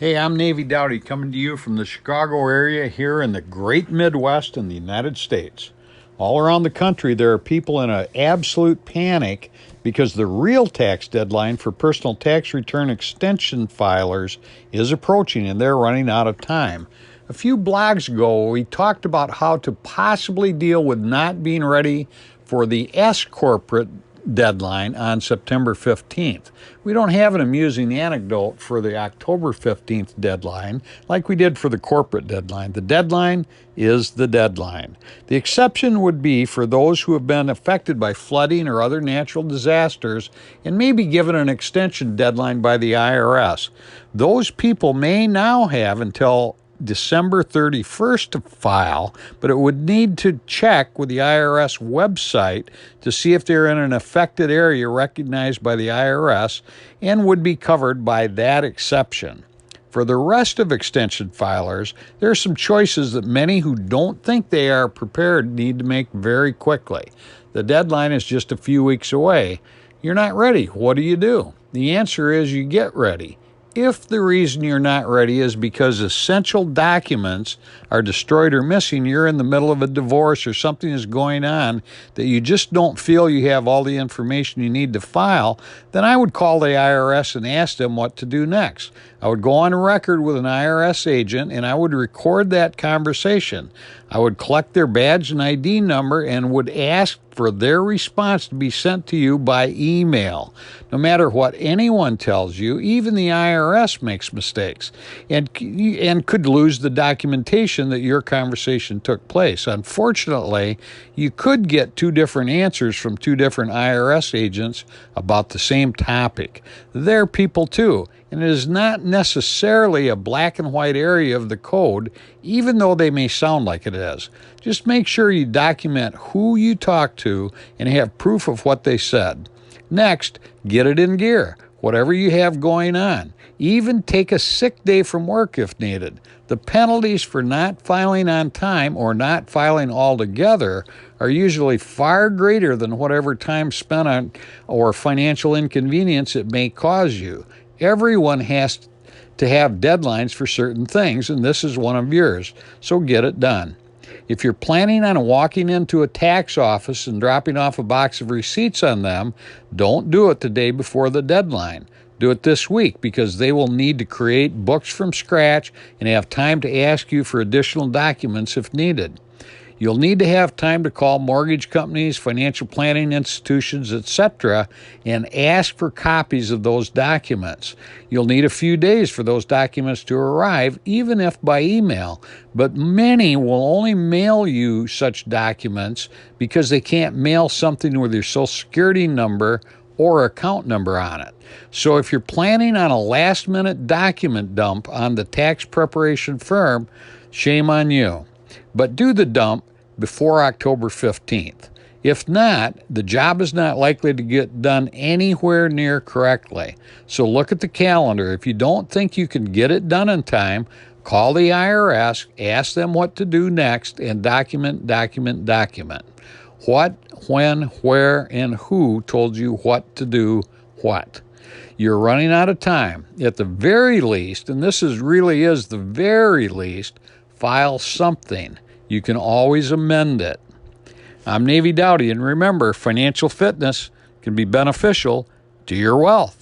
Hey, I'm Navy Dowdy coming to you from the Chicago area here in the great Midwest in the United States. All around the country, there are people in an absolute panic because the real tax deadline for personal tax return extension filers is approaching and they're running out of time. A few blogs ago, we talked about how to possibly deal with not being ready for the S corporate deadline on September 15th. We don't have an amusing anecdote for the October 15th deadline like we did for the corporate deadline. The deadline is the deadline. The exception would be for those who have been affected by flooding or other natural disasters and may be given an extension deadline by the IRS. Those people may now have until December 31st to file, but it would need to check with the IRS website to see if they're in an affected area recognized by the IRS and would be covered by that exception. For the rest of extension filers, there are some choices that many who don't think they are prepared need to make very quickly. The deadline is just a few weeks away. You're not ready. What do? The answer is you get ready. If the reason you're not ready is because essential documents are destroyed or missing, you're in the middle of a divorce or something is going on that you just don't feel you have all the information you need to file, then I would call the IRS and ask them what to do next. I would go on record with an IRS agent and I would record that conversation. I would collect their badge and ID number and would ask for their response to be sent to you by email. No matter what anyone tells you, even the IRS makes mistakes and could lose the documentation that your conversation took place. Unfortunately, you could get two different answers from two different IRS agents about the same topic. They're people too, and it is not necessarily a black and white area of the code, even though they may sound like it is. Just make sure you document who you talked to and have proof of what they said. Next, get it in gear, whatever you have going on. Even take a sick day from work if needed. The penalties for not filing on time or not filing altogether are usually far greater than whatever time spent on or financial inconvenience it may cause you. Everyone has to have deadlines for certain things, and this is one of yours, so get it done. If you're planning on walking into a tax office and dropping off a box of receipts on them, don't do it the day before the deadline. Do it this week because they will need to create books from scratch and have time to ask you for additional documents if needed. You'll need to have time to call mortgage companies, financial planning institutions, etc., and ask for copies of those documents. You'll need a few days for those documents to arrive, even if by email, but many will only mail you such documents because they can't mail something with your Social Security number or account number on it. So if you're planning on a last-minute document dump on the tax preparation firm, shame on you. But do the dump before October 15th. If not, the job is not likely to get done anywhere near correctly. So look at the calendar. If you don't think you can get it done in time, call the IRS, ask them what to do next, and document. What, when, where, and who told you what to do what. You're running out of time. At the very least, and this really is the very least, file something. You can always amend it. I'm Navy Dowdy, and remember, financial fitness can be beneficial to your wealth.